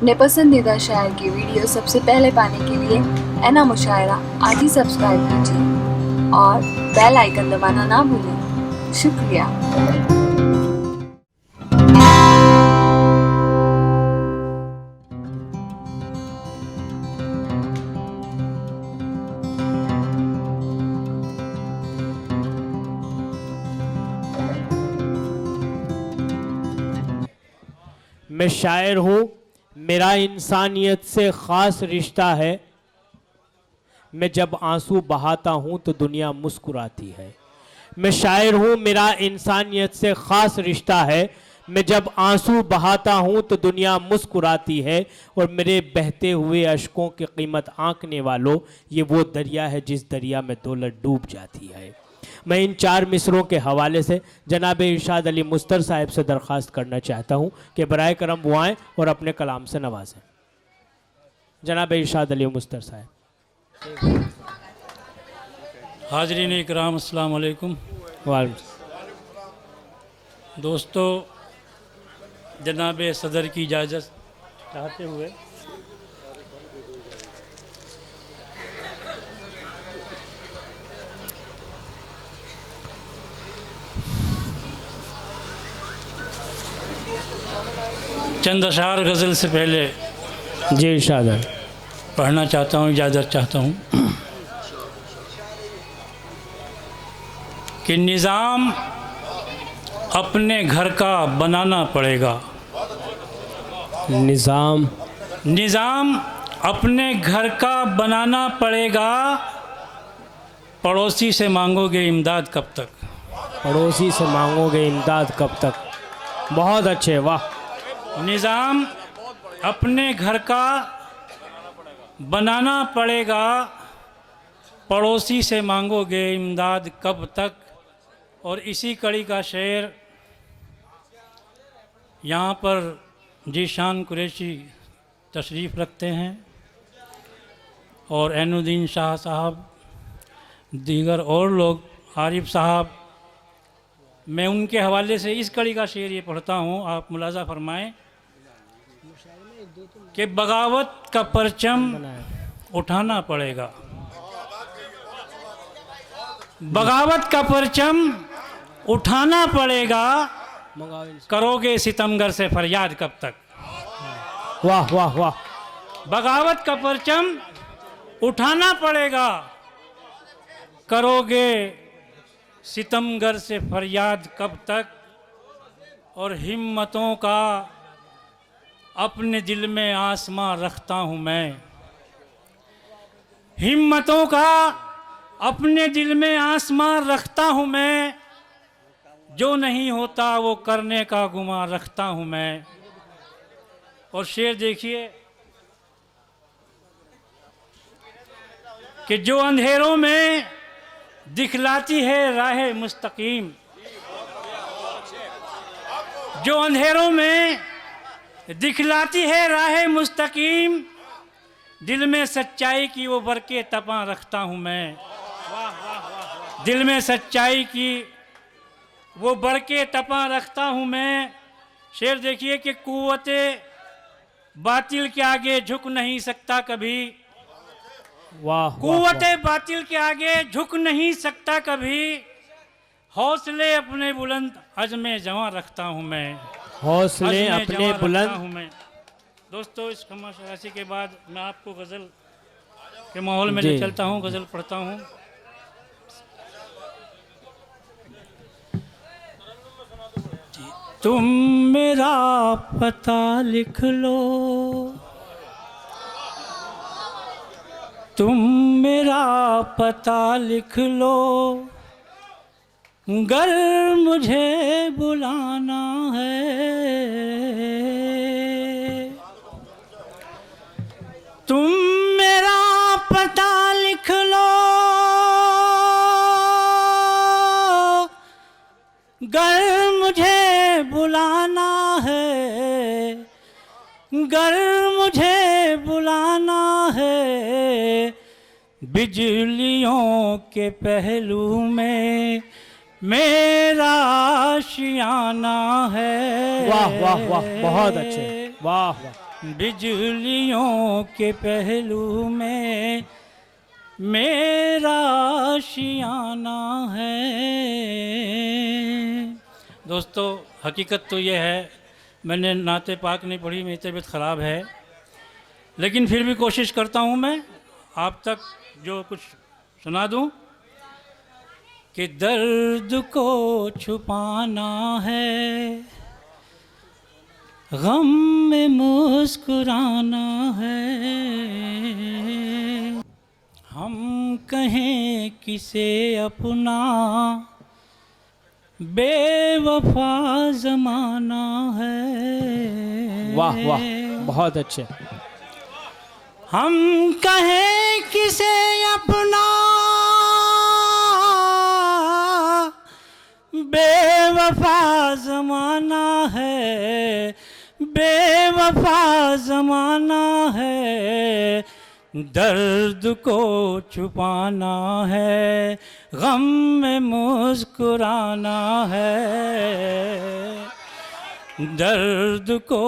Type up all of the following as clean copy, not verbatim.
अपने पसंदीदा शायर की वीडियो सबसे पहले पाने के लिए एना मुशायरा आज ही सब्सक्राइब कीजिए और बेल आइकन दबाना ना भूलें। शुक्रिया। मैं शायर हूँ, मेरा इंसानियत से ख़ास रिश्ता है। मैं जब आंसू बहाता हूँ तो दुनिया मुस्कुराती है। मैं शायर हूँ, मेरा इंसानियत से ख़ास रिश्ता है। मैं जब आंसू बहाता हूँ तो दुनिया मुस्कुराती है। और मेरे बहते हुए अश्कों की कीमत आंकने वालों, ये वो दरिया है जिस दरिया में दौलत डूब जाती है। मैं इन 4 मिसरों के हवाले से जनाब इरशाद अली मुस्तर साहब से दरख्वास्त करना चाहता हूँ कि बराए करम वो आएँ और अपने कलाम से नवाजें। जनाब इरशाद अली मुस्तर साहब। हाजरीन इकराम, अस्सलाम वालेकुम। दोस्तों, जनाब सदर की इजाज़त चाहते हुए चंद अशार गज़ल से पहले जी इरशाद पढ़ना चाहता हूँ, इजाज़त चाहता हूँ कि निज़ाम अपने घर का बनाना पड़ेगा। निज़ाम अपने घर का बनाना पड़ेगा। पड़ोसी से मांगोगे इमदाद कब तक? पड़ोसी से मांगोगे इमदाद कब तक? बहुत अच्छे, वाह। निज़ाम अपने घर का बनाना पड़ेगा। पड़ोसी से मांगोगे इमदाद कब तक? और इसी कड़ी का शेर यहाँ पर जीशान कुरैशी तशरीफ़ रखते हैं और ऐनुद्दीन शाह साहब, दीगर और लोग, आरिफ साहब। मैं उनके हवाले से इस कड़ी का शेर ये पढ़ता हूँ, आप मुलाजा फरमाएं कि बगावत का परचम उठाना पड़ेगा। बगावत का परचम उठाना पड़ेगा। करोगे सितमगर से फरियाद कब तक? वाह वाह वाह। बगावत का परचम उठाना पड़ेगा। करोगे सितमगर से फरियाद कब तक? और हिम्मतों का अपने दिल में आसमां रखता हूँ मैं। हिम्मतों का अपने दिल में आसमां रखता हूँ मैं। जो नहीं होता वो करने का गुमान रखता हूँ मैं। और शेर देखिए कि जो अंधेरों में दिखलाती है राह मुस्तकीम, जो अंधेरों में दिखलाती है राह मुस्तकीम, दिल में सच्चाई की वो बरके तपा रखता हूँ मैं। दिल में सच्चाई की वो बरके तपा रखता हूँ मैं। शेर देखिए कि कुव्वते बातिल के आगे झुक नहीं सकता कभी। वाह। कुव्वते बातिल के आगे झुक नहीं सकता कभी। हौसले अपने बुलंद अज़्मे जवां रखता हूँ मैं। हौसले अपने बुलंद हूँ मैं। दोस्तों, इस खमाशरासी के बाद मैं आपको गज़ल के माहौल में ले चलता हूँ, गज़ल पढ़ता हूँ। तुम मेरा पता लिख लो, तुम मेरा पता लिख लो, गर मुझे बुलाना है। तुम मेरा पता लिख लो, गर मुझे बुलाना है, गर मुझे बुलाना है। बिजलियों के पहलू में मेरा आशियाना है। वाह वाह वाह, बहुत अच्छे, वाह वाह। बिजलियों के पहलू में मेरा आशियाना है। दोस्तों हकीकत तो ये है, मैंने नाते पाक नहीं पढ़ी, मेरी तबीयत ख़राब है, लेकिन फिर भी कोशिश करता हूँ मैं आप तक जो कुछ सुना दूँ कि दर्द को छुपाना है, गम में मुस्कुराना है। हम कहें किसे अपना, बेवफा ज़माना है। वाह वाह, बहुत अच्छे। हम कहें किसे अपना, बेवफा ज़माना है, बेवफा ज़माना है। दर्द को छुपाना है, गम में मुस्कुराना है। दर्द को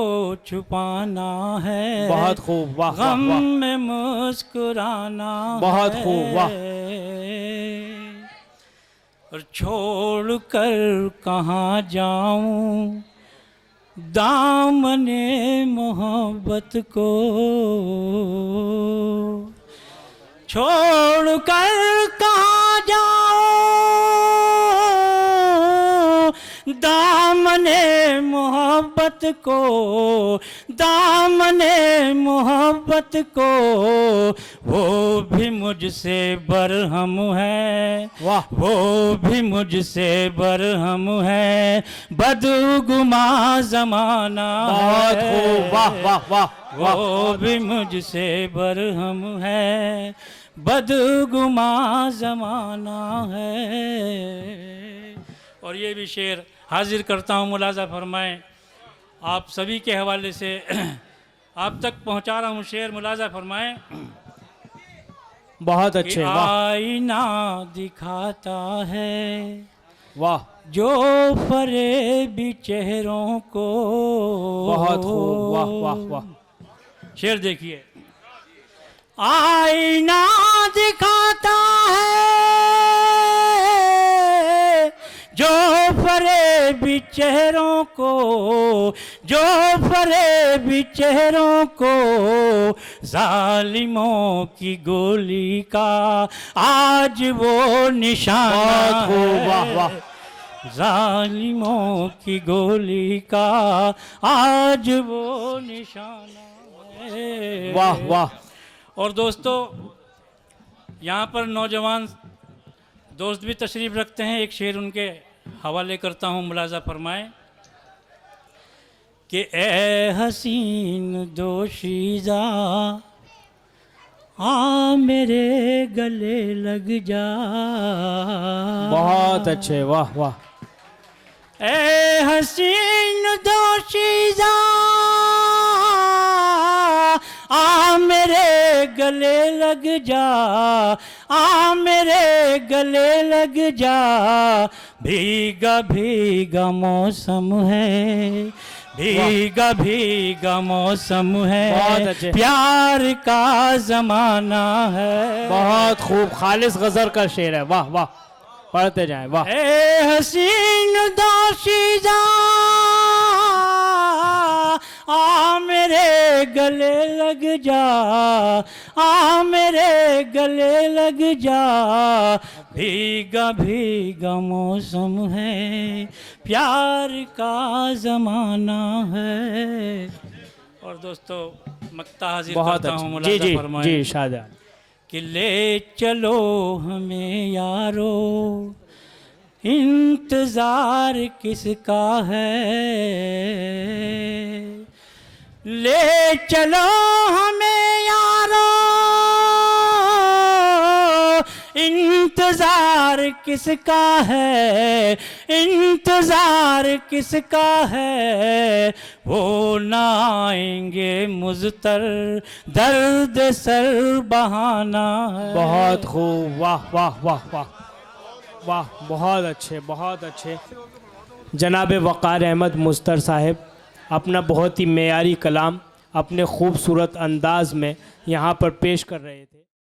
छुपाना है, बहुत खूब, वाह वाह गम वाह, में मुस्कुराना बहुत है। खूब, वाह। और छोड़ कर कहाँ जाऊं दामने मोहब्बत को, छोड़ कर कहाँ जाऊं दामने मोहब्बत को, दामने मोहब्बत को। वो भी मुझसे बरहम है, वाह, वो भी मुझसे बरहम है। बदगुमा ज़माना बहुत है, खूब, वाह वाह वाह वाह। वो भी मुझसे बरहम है, बदगुमा ज़माना है। और ये भी शेर हाजिर करता हूँ, मुलाजा फरमाएं। आप सभी के हवाले से आप तक पहुँचा रहा हूँ शेर, मुलाजा फरमाएं। बहुत कि अच्छे, वाह आईना दिखाता है वाह, जो फरेबी चेहरों को। बहुत खूब, वाह वाह वाह। शेर देखिए। आईना दिखाता है जो फरेबी चेहरों को, जो फरेबी चेहरों को। जालिमों की गोली का आज वो निशान बहुत खूब, वाह वाह। जालिमों की गोली का आज वो निशाना है। वाह वाह। और दोस्तों यहाँ पर नौजवान दोस्त भी तशरीफ़ रखते हैं, एक शेर उनके हवाले करता हूँ, मुलाजा फरमाएं। कि ए हसीन दोशीज़ा आ मेरे गले लग जा। बहुत अच्छे, वाह वाह। ए हसीन दोशीज़ा आ मेरे गले लग जा, आ मेरे गले लग जा। भीगा भीगा मौसम है, भीगा भीगा मौसम बहुत है, अच्छे। प्यार का ज़माना है। बहुत खूब, खालिस गजल का शेर है, वाह वाह, पढ़ते जाएं, वाह। ए हसीन दोशीज़ा आ मेरे गले लग जा, आ मेरे गले लग जा। भीगा भीगा मौसम है, प्यार का ज़माना है। और दोस्तों मक्ता हाजिर बहुत करता हूँ, अच्छे, जी मुलाजा जी फरमाएं। जी, शाहजहां। कि ले चलो हमें यारो इंतज़ार किसका है। ले चलो हमें यारो इंतज़ार किसका है, इंतज़ार किसका है। वो ना आएंगे मुज़तर दर्द सर बहाना है। बहुत खूब, वाह वाह वाह वाह वाह, बहुत अच्छे, बहुत अच्छे। जनाब वक़ार अहमद मुस्तर साहब अपना बहुत ही मेयारी कलाम अपने खूबसूरत अंदाज में यहाँ पर पेश कर रहे थे।